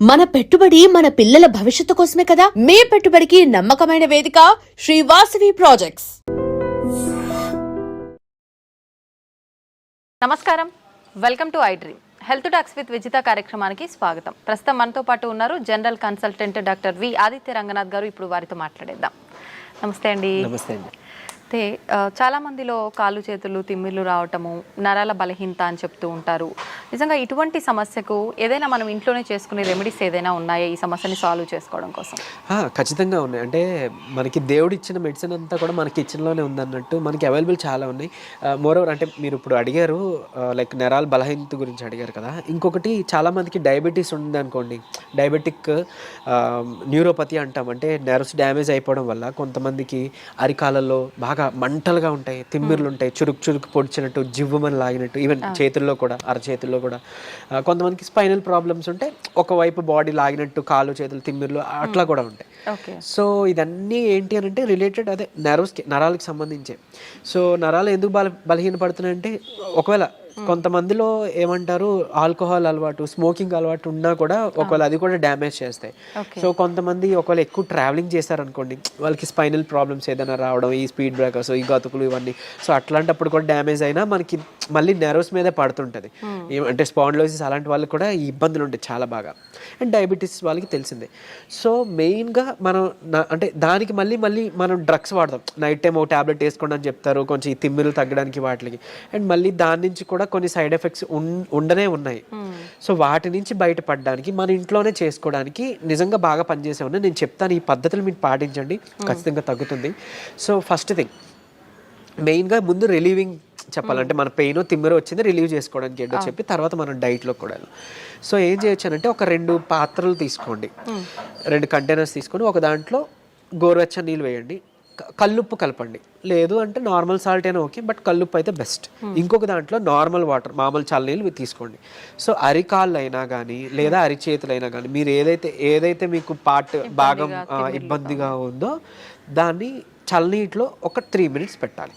మన పెట్టుబడి మన పిల్లల భవిష్యత్తు కోసమే కదా. మీ పెట్టుబడికి నమ్మకమైన వేదిక శ్రీ వాసవి ప్రాజెక్ట్స్. నమస్కారం, welcome to I dream. Health talks with Vijitha కార్యక్రమానికి స్వాగతం. ప్రస్తుతం మనతో పాటు ఉన్నారు general consultant doctor V Aditya Ranganath గారు. ఇప్పుడు వారితో మాట్లాడేద్దాం. నమస్తే అండి. నమస్తే అండి. అయితే చాలా మందిలో కాళ్ళు చేతులు తిమ్మిర్లు రావటము, నరాల బలహీనత అని చెప్తూ ఉంటారు. నిజంగా ఇటువంటి సమస్యకు ఏదైనా మనం ఇంట్లోనే చేసుకునే రెమెడీస్ ఏదైనా ఉన్నాయా ఈ సమస్యని సాల్వ్ చేసుకోవడం కోసం? ఖచ్చితంగా ఉన్నాయి. అంటే మనకి దేవుడు ఇచ్చిన మెడిసిన్ అంతా కూడా మన కిచెన్లోనే ఉందన్నట్టు మనకి అవైలబుల్ చాలా ఉన్నాయి. మోరోవర్ అంటే మీరు ఇప్పుడు అడిగారు లైక్ నరాల బలహీనత గురించి అడిగారు కదా. ఇంకొకటి చాలామందికి డయాబెటీస్ ఉంది అనుకోండి, డయాబెటిక్ న్యూరోపతి అంటాం. అంటే నర్వ్స్ డ్యామేజ్ అయిపోవడం వల్ల కొంతమందికి అరికాలలో బాగా మంటలుగా ఉంటాయి, తిమ్మిర్లు ఉంటాయి, చురుకు చురుకు పొడిచినట్టు, జివ్వమని లాగినట్టు, ఈవెన్ చేతుల్లో కూడా అరచేతుల్లో కూడా. కొంతమందికి స్పైనల్ ప్రాబ్లమ్స్ ఉంటే ఒకవైపు బాడీ లాగినట్టు, కాళ్ళు చేతులు తిమ్మిర్లు అట్లా కూడా ఉంటాయి. సో ఇదన్నీ ఏంటి అని అంటే రిలేటెడ్ అదే నరాలకి సంబంధించే. సో నరాలు ఎందుకు బలహీనపడుతున్నాయంటే ఒకవేళ కొంతమందిలో ఏమంటారు ఆల్కహాల్ అలవాటు, స్మోకింగ్ అలవాటు ఉన్నా కూడా ఒకవేళ అది కూడా డ్యామేజ్ చేస్తాయి. సో కొంతమంది ఒకవేళ ఎక్కువ ట్రావెలింగ్ చేశారనుకోండి, వాళ్ళకి స్పైనల్ ప్రాబ్లమ్స్ ఏదైనా రావడం, ఈ స్పీడ్ బ్రేకర్స్, ఈ గతుకులు ఇవన్నీ. సో అట్లాంటప్పుడు కూడా డ్యామేజ్ అయినా మనకి మళ్ళీ నెర్వ్స్ మీదే పడుతుంటుంది. అంటే స్పాండిలోసిస్ అలాంటి వాళ్ళకి కూడా ఈ ఇబ్బందులు ఉంటాయి చాలా బాగా. అండ్ డయాబెటీస్ వాళ్ళకి తెలిసిందే. సో మెయిన్గా మనం అంటే దానికి మళ్ళీ మనం డ్రగ్స్ వాడదాం. నైట్ టైం ఒక ట్యాబ్లెట్ వేసుకోండి అని చెప్తారు కొంచెం ఈ తిమ్మిర్లు తగ్గడానికి వాటికి. అండ్ మళ్ళీ దాని నుంచి కూడా కొన్ని సైడ్ ఎఫెక్ట్స్ ఉండనే ఉన్నాయి. సో వాటి నుంచి బయటపడడానికి మన ఇంట్లోనే చేసుకోవడానికి నిజంగా బాగా పనిచేసే ఉన్నాయి. నేను చెప్తాను, ఈ పద్ధతులు మీరు పాటించండి, ఖచ్చితంగా తగ్గుతుంది. సో ఫస్ట్ థింగ్ మెయిన్గా ముందు రిలీవింగ్ చెప్పాలంటే మన పెయిన్ తిమ్మిర వచ్చింది రిలీవ్ చేసుకోవడానికి ఏంటో చెప్పి తర్వాత మనం డైట్లో కూడా. సో ఏం చేయొచ్చానంటే ఒక 2 పాత్రలు తీసుకోండి, 2 కంటైనర్స్ తీసుకొని ఒక దాంట్లో గోరువెచ్చని నీళ్ళు వేయండి, కల్లుప్పు కలపండి. లేదు అంటే నార్మల్ సాల్ట్ అయినా ఓకే, బట్ కల్లుప్పు అయితే బెస్ట్. ఇంకొక దాంట్లో నార్మల్ వాటర్, మామూలు చల్లనీళ్ళు తీసుకోండి. సో అరికాళ్ళు అయినా కానీ లేదా అరిచేతులైనా కానీ మీరు ఏదైతే మీకు పార్ట్ భాగం ఇబ్బందిగా ఉందో దాన్ని చల్లనీటిలో ఒక 3 మినిట్స్ పెట్టాలి.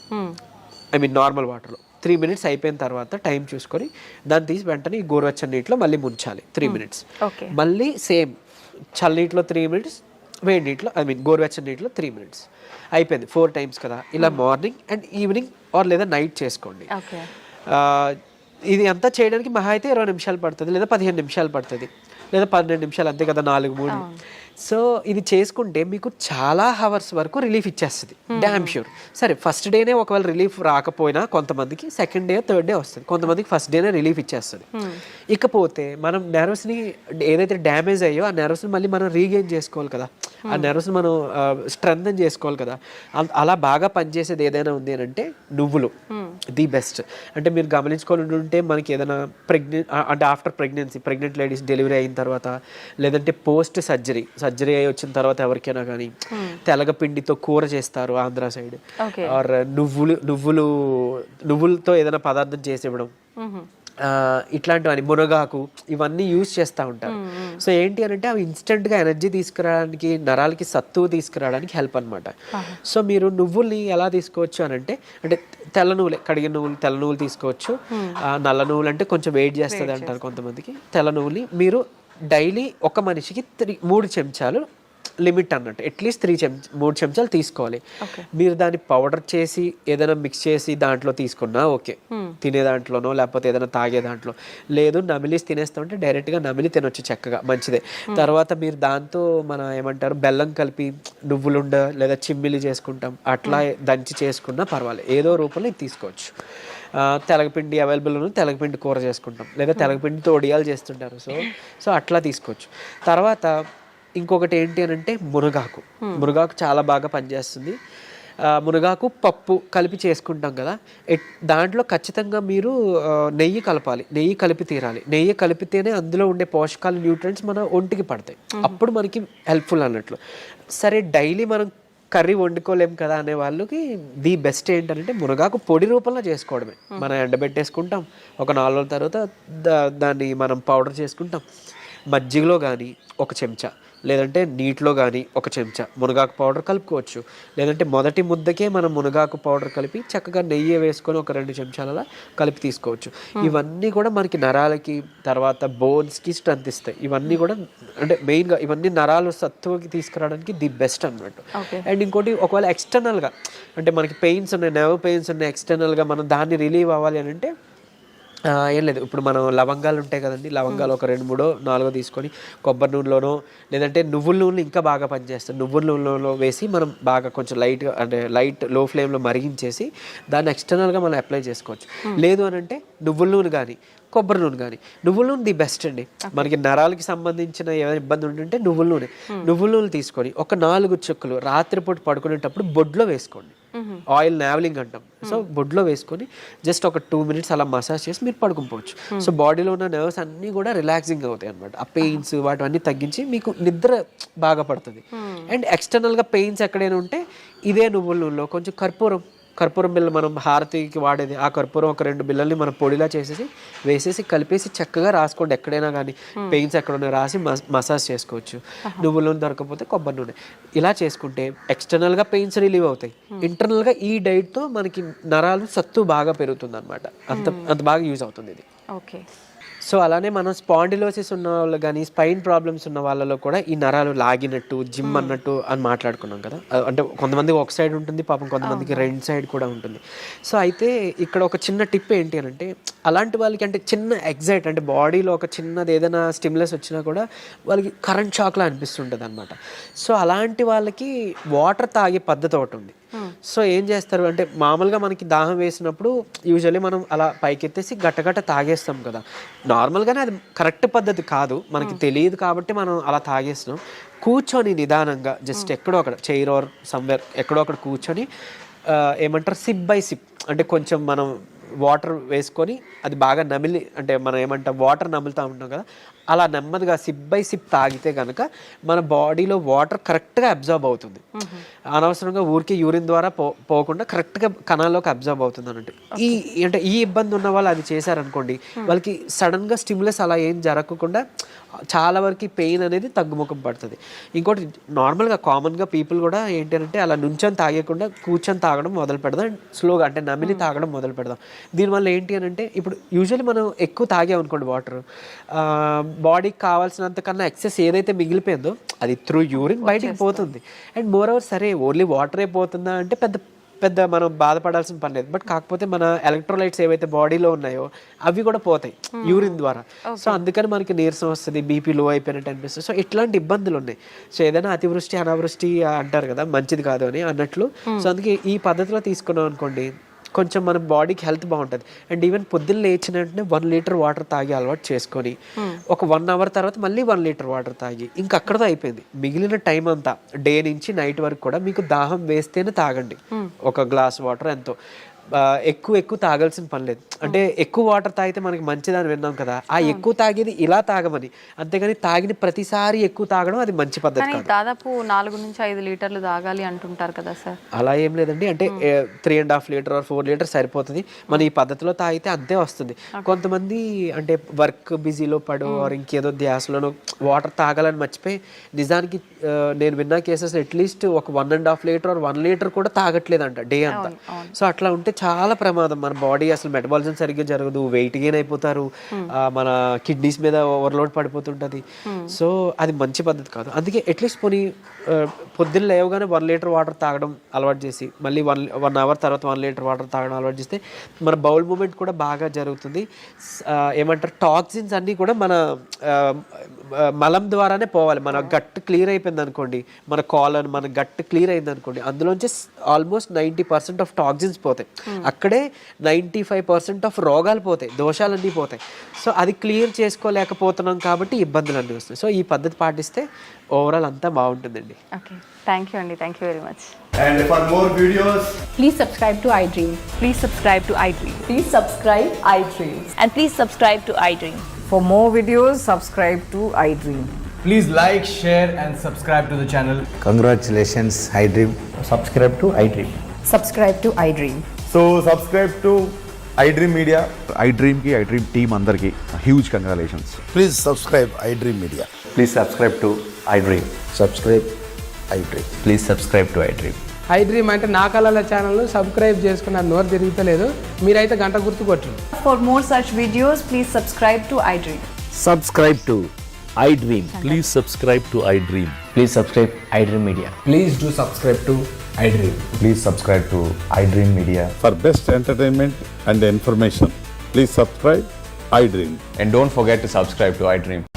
ఐ మీన్ నార్మల్ వాటర్లో 3 మినిట్స్ అయిపోయిన తర్వాత టైం చూసుకొని దాన్ని తీసి వెంటనే ఈ గోరువెచ్చని నీటిలో మళ్ళీ ముంచాలి 3 మినిట్స్. మళ్ళీ సేమ్ చల్లనీటిలో 3 మినిట్స్, వేడి నీటిలో ఐ మీన్ గోరువెచ్చని నీటిలో 3 మినిట్స్. అయిపోయింది 4 టైమ్స్ కదా. ఇలా మార్నింగ్ అండ్ ఈవినింగ్ ఆర్ లేదా నైట్ చేసుకోండి. ఇది అంతా చేయడానికి మహా అయితే 20 నిమిషాలు పడుతుంది, లేదా 15 నిమిషాలు పడుతుంది, లేదా 12 నిమిషాలు, అంతే కదా, 4-3. సో ఇది చేసుకుంటే మీకు చాలా హవర్స్ వరకు రిలీఫ్ ఇచ్చేస్తుంది, డ్యామ్ ష్యూర్. సరే ఫస్ట్ డేనే ఒకవేళ రిలీఫ్ రాకపోయినా కొంతమందికి సెకండ్ డే థర్డ్ డే వస్తుంది, కొంతమందికి ఫస్ట్ డేనే రిలీఫ్ ఇచ్చేస్తుంది. ఇకపోతే మనం నెర్వ్స్ని ఏదైతే డ్యామేజ్ అయ్యో ఆ నెర్వ్స్ని మళ్ళీ మనం రీగెయిన్ చేసుకోవాలి కదా, ఆ నెర్వ్స్ని మనం స్ట్రెంథన్ చేసుకోవాలి కదా. అలా బాగా పనిచేసేది ఏదైనా ఉంది అని అంటే నువ్వులు ది బెస్ట్. అంటే మీరు గమనించుకొని ఉంటే మనకి ఏదైనా అంటే ఆఫ్టర్ ప్రెగ్నెంట్ లేడీస్ డెలివరీ అయిన తర్వాత, లేదంటే పోస్ట్ సర్జరీ అయి వచ్చిన తర్వాత ఎవరికైనా కానీ తెలగపిండితో కూర చేస్తారు ఆంధ్ర సైడ్, ఆర్ నువ్వులతో ఏదైనా పదార్థం చేసి ఇవ్వడం, ఇట్లాంటివన్నీ మునగాకు ఇవన్నీ యూజ్ చేస్తూ ఉంటారు. సో ఏంటి అని అంటే అవి ఇన్స్టెంట్గా ఎనర్జీ తీసుకురావడానికి, నరాలకి సత్తువు తీసుకురావడానికి హెల్ప్ అనమాట. సో మీరు నువ్వుల్ని ఎలా తీసుకోవచ్చు అని అంటే తెల్ల నువ్వులే, కడిగిన నువ్వులు, తెల్ల నువ్వులు తీసుకోవచ్చు. నల్ల నువ్వులు అంటే కొంచెం వెయిట్ చేస్తుంది అంటారు కొంతమందికి. తెల్ల నువ్వుని మీరు డైలీ ఒక మనిషికి 3 చెంచాలు లిమిట్ అన్నట్టు, అట్లీస్ట్ 3 చెంచాలు తీసుకోవాలి. మీరు దాన్ని పౌడర్ చేసి ఏదైనా మిక్స్ చేసి దాంట్లో తీసుకున్నా ఓకే, తినే దాంట్లోనో లేకపోతే ఏదైనా తాగే దాంట్లో. లేదు నమిలిసి తినేస్తామంటే డైరెక్ట్గా నమిలి తినొచ్చు, చక్కగా మంచిదే. తర్వాత మీరు దాంతో మన ఏమంటారు బెల్లం కలిపి నువ్వులుండ లేదా చిమ్మిలి చేసుకుంటాం, అట్లా దంచి చేసుకున్నా పర్వాలేదు, ఏదో రూపంలో ఇది తీసుకోవచ్చు. తెలగపిండి అవైలబుల్ ఉంది, తెలగపిండి కూర చేసుకుంటాం, లేదా తెలగపిండితో ఒడియాలు చేస్తుంటారు. సో అట్లా తీసుకోవచ్చు. తర్వాత ఇంకొకటి ఏంటి అని అంటే మునగాకు చాలా బాగా పనిచేస్తుంది. మునగాకు పప్పు కలిపి చేసుకుంటాం కదా, దాంట్లో ఖచ్చితంగా మీరు నెయ్యి కలపాలి, నెయ్యి కలిపి తీరాలి. నెయ్యి కలిపితేనే అందులో ఉండే పోషకాలు, న్యూట్రియంట్స్ మన ఒంటికి పడతాయి, అప్పుడు మనకి హెల్ప్ఫుల్ అన్నట్లు. సరే డైలీ మనం కర్రీ వండుకోలేం కదా అనే వాళ్ళకి ది బెస్ట్ ఏంటంటే మునగాకు పొడి రూపంలో చేసుకోవడమే. మనం ఎండబెట్టేసుకుంటాం, ఒక 4 రోజుల తర్వాత దాన్ని మనం పౌడర్ చేసుకుంటాం. మజ్జిగలో కానీ 1 చెంచా, లేదంటే నీటిలో కానీ ఒక చెంచా మునగాకు పౌడర్ కలుపుకోవచ్చు. లేదంటే మొదటి ముద్దకే మనం మునగాకు పౌడర్ కలిపి చక్కగా నెయ్యి వేసుకొని ఒక 2 చెంచాల కలిపి తీసుకోవచ్చు. ఇవన్నీ కూడా మనకి నరాలకి తర్వాత బోన్స్కి స్ట్రెంత్ ఇస్తాయి. ఇవన్నీ కూడా అంటే మెయిన్గా ఇవన్నీ నరాలు సత్తువకి తీసుకురావడానికి ది బెస్ట్ అన్నట్టు. అండ్ ఇంకోటి ఒకవేళ ఎక్స్టర్నల్గా అంటే మనకి పెయిన్స్ ఉన్నాయి, నెర్వ్ పెయిన్స్ ఉన్నాయి, ఎక్స్టర్నల్గా మనం దాన్ని రిలీవ్ అవ్వాలి అని అంటే ఏం లేదు, ఇప్పుడు మనం లవంగాలు ఉంటాయి కదండి, లవంగాలు ఒక 2, 3, 4 తీసుకొని కొబ్బరి నూనెలోనో లేదంటే నువ్వుల నూనె ఇంకా బాగా పనిచేస్తాయి, నువ్వుల నూనెలో వేసి మనం బాగా కొంచెం లైట్గా అంటే లైట్ లో ఫ్లేమ్లో మరిగించేసి దాన్ని ఎక్స్టర్నల్గా మనం అప్లై చేసుకోవచ్చు. లేదు అని అంటే నువ్వుల నూనె కానీ కొబ్బరి నూనె కానీ, నువ్వుల నూనె ది బెస్ట్ అండి. మనకి నరాలకి సంబంధించిన ఏమైనా ఇబ్బంది ఉంటుంటే నువ్వుల నూనె తీసుకొని ఒక 4 చుక్కలు రాత్రిపూట పడుకునేటప్పుడు బొడ్లో వేసుకోండి. ఆయిల్ నావలింగ్ అంటాం. సో బొడ్లో వేసుకొని జస్ట్ ఒక 2 మినిట్స్ అలా మసాజ్ చేసి మీరు పడుకోవచ్చు. సో బాడీలో ఉన్న నర్వ్స్ అన్నీ కూడా రిలాక్సింగ్ అవుతాయి అనమాట. ఆ పెయిన్స్ వాటివన్నీ తగ్గించి మీకు నిద్ర బాగా పడుతుంది. అండ్ ఎక్స్టర్నల్గా పెయిన్స్ ఎక్కడైనా ఉంటే ఇదే నువ్వుల నూనెలో కొంచెం కర్పూరం బిళ్ళ మనం హారతికి వాడేది, ఆ కర్పూరం ఒక 2 బిళ్ళల్ని మనం పొడిలా చేసేసి వేసేసి కలిపేసి చక్కగా రాసుకోండి. ఎక్కడైనా కానీ పెయిన్స్ ఎక్కడైనా రాసి మసాజ్ చేసుకోవచ్చు. నువ్వుల నూనె దొరకకపోతే కొబ్బరి నూనె ఇలా చేసుకుంటే ఎక్స్టర్నల్గా పెయిన్స్ రిలీవ్ అవుతాయి. ఇంటర్నల్గా ఈ డైట్తో మనకి నరాలు సత్తు బాగా పెరుగుతుంది అనమాట. అంత బాగా యూజ్ అవుతుంది ఇది. ఓకే. సో అలానే మనం స్పాండిలోసిస్ ఉన్న వాళ్ళు కానీ స్పైన్ ప్రాబ్లమ్స్ ఉన్న వాళ్ళలో కూడా ఈ నరాలు లాగినట్టు జిమ్ అన్నట్టు అని మాట్లాడుకున్నాం కదా. అంటే కొంతమందికి ఒక సైడ్ ఉంటుంది పాపం, కొంతమందికి 2 సైడ్ కూడా ఉంటుంది. సో అయితే ఇక్కడ ఒక చిన్న టిప్ ఏంటి అని అంటే అలాంటి వాళ్ళకి అంటే చిన్న ఎగ్జైట్ అంటే బాడీలో ఒక చిన్నది ఏదైనా స్టిమ్యులస్ వచ్చినా కూడా వాళ్ళకి కరెంట్ షాక్లా అనిపిస్తుంటుంది అనమాట. సో అలాంటి వాళ్ళకి వాటర్ తాగే పద్ధతి ఒకటి ఉంది. సో ఏం చేస్తారు అంటే మామూలుగా మనకి దాహం వేసినప్పుడు యూజువల్లీ మనం అలా పైకెత్తేసి గట్టగట్ట తాగేస్తాం కదా. నార్మల్గానే అది కరెక్ట్ పద్ధతి కాదు, మనకి తెలియదు కాబట్టి మనం అలా తాగేస్తున్నాం. కూర్చొని నిదానంగా జస్ట్ ఎక్కడో అక్కడ చైర్ ఆర్ సమ్వేర్ ఎక్కడో అక్కడ కూర్చొని ఏమంటారు సిప్ బై సిప్ అంటే కొంచెం మనం వాటర్ వేసుకొని అది బాగా నమిలి అంటే మనం ఏమంటాం వాటర్ నములుతూ ఉంటాం కదా, అలా నెమ్మదిగా సిప్ బై సిప్ తాగితే కనుక మన బాడీలో వాటర్ కరెక్ట్గా అబ్జర్బ్ అవుతుంది. అనవసరంగా ఊరికి యూరిన్ ద్వారా పోకుండా కరెక్ట్గా కణాల్లోకి అబ్జర్బ్ అవుతుంది అన్నట్టు. ఈ ఇబ్బంది ఉన్న వాళ్ళు అది చేశారనుకోండి, వాళ్ళకి సడన్గా స్టిమ్యులస్ అలా ఏం జరగకుండా చాలా వరకు పెయిన్ అనేది తగ్గుముఖం పడుతుంది. ఇంకోటి నార్మల్గా కామన్గా పీపుల్ కూడా ఏంటంటే అలా నుంచొని తాగకుండా కూర్చొని తాగడం మొదలు పెడదాం, స్లోగా అంటే నమిలి తాగడం మొదలు పెడదాం. దీనివల్ల ఏంటి అని అంటే ఇప్పుడు యూజువల్లీ మనం ఎక్కువ తాగామనుకోండి వాటర్, బాడీకి కావాల్సినంత కన్నా ఎక్సెస్ ఏదైతే మిగిలిపోయిందో అది త్రూ యూరిన్ బయటికి పోతుంది. అండ్ మోర్ ఓవర్ సరే ఓన్లీ వాటరే పోతుందా అంటే పెద్ద మనం బాధపడాల్సిన పని లేదు. బట్ కాకపోతే మన ఎలక్ట్రోలైట్స్ ఏవైతే బాడీలో ఉన్నాయో అవి కూడా పోతాయి యూరిన్ ద్వారా. సో అందుకని మనకి నీరసం వస్తుంది, బీపీ లో అయిపోయినట్టు అనిపిస్తుంది. సో ఇట్లాంటి ఇబ్బందులు ఉన్నాయి. సో ఏదైనా అతివృష్టి అనావృష్టి అంటారు కదా, మంచిది కాదు అని అన్నట్లు. సో అందుకే ఈ పద్ధతిలో తీసుకున్నాం అనుకోండి కొంచెం మన బాడీకి హెల్త్ బాగుంటుంది. అండ్ ఈవెన్ పొద్దున్న లేచిన వెంటనే 1 లీటర్ వాటర్ తాగి అలవాటు చేసుకొని ఒక 1 అవర్ తర్వాత మళ్ళీ 1 లీటర్ వాటర్ తాగి ఇంకా అక్కడతో అయిపోయింది. మిగిలిన టైం అంతా డే నుంచి నైట్ వరకు కూడా మీకు దాహం వేస్తేనే తాగండి. ఒక గ్లాస్ వాటర్ ఎంతో, ఎక్కువ తాగాల్సిన పని లేదు. అంటే ఎక్కువ వాటర్ తాగితే మనకి మంచిదని విన్నాం కదా, ఆ ఎక్కువ తాగేది ఇలా తాగమని, అంతేగాని తాగిన ప్రతిసారి ఎక్కువ తాగడం అది మంచి పద్ధతి కాదు. దాదాపు 4 నుంచి 5 లీటర్లు తాగాలి అంటుంటారు కదా సార్. అలా ఏం లేదండి, అంటే 3.5 లీటర్ 4 లీటర్ సరిపోతుంది. మన ఈ పద్ధతిలో తాగితే అంతే వస్తుంది. కొంతమంది అంటే వర్క్ బిజీలో పడో ఇంకేదో ధ్యాసలోనో వాటర్ తాగాలని మర్చిపోయి నిజానికి నేను విన్న కేసెస్ అట్లీస్ట్ ఒక 1.5 లీటర్ 1 లీటర్ కూడా తాగట్లేదంట డే అంతా. సో అట్లా ఉంటే చాలా ప్రమాదం. మన బాడీ అసలు మెటబాలిజం సరిగ్గా జరగదు, వెయిట్ గెయిన్ అయిపోతారు, మన కిడ్నీస్ మీద ఓవర్లోడ్ పడిపోతుంటుంది. సో అది మంచి పద్ధతి కాదు. అందుకే అట్లీస్ట్ పొద్దున్న లేవగానే 1 లీటర్ వాటర్ తాగడం అలవాటు చేసి మళ్ళీ 1 అవర్ తర్వాత 1 లీటర్ వాటర్ తాగడం అలవాటు చేస్తే మన బౌల్ మూమెంట్ కూడా బాగా జరుగుతుంది. ఏమంటారు టాక్సిన్స్ అన్నీ కూడా మన మలం ద్వారానే పోవాలి. మన గట్ క్లియర్ అయిపోయింది అనుకోండి, మన కాలన్ మన గట్ క్లియర్ అయింది అనుకోండి, అందులోంచి ఆల్మోస్ట్ 90% ఆఫ్ టాక్సిన్స్ పోతాయి. అక్కడే 95% ఆఫ్ రోగాలు పోతాయి, దోషాలన్నీ పోతాయి. సో అది క్లియర్ చేసుకోలేకపోతున్నాం కాబట్టి ఇబ్బందులు అన్నీ వస్తాయి. సో ఈ పద్ధతి పాటిస్తే ఓవరాల్ అంతా బాగుంటుందండి. ఓకే, థ్యాంక్ యూ అండి, thank you very much. And for more videos, please subscribe to iDream. Please subscribe to iDream. Please subscribe iDream. And please subscribe to iDream. For more videos, subscribe to iDream. please like, share and subscribe to the channel. Congratulations, iDream. Subscribe to iDream. Subscribe to iDream. So subscribe to iDream Media. iDream ki iDream team andarki huge congratulations. Please subscribe iDream Media. Please subscribe to iDream. Subscribe iDream. Please subscribe to iDream. I dream అంటే నా కళల ఛానల్ను subscribe చేసుకున్న నోరు తిరుగుతలేదు, మీరైతే గంట గుర్తు కొట్టండి. For more such videos, please subscribe to iDream. Subscribe to iDream. Please subscribe to iDream. Please subscribe iDream Media. Please do subscribe to iDream. Please subscribe to iDream Media. For best entertainment and information, please subscribe iDream. And don't forget to subscribe to iDream.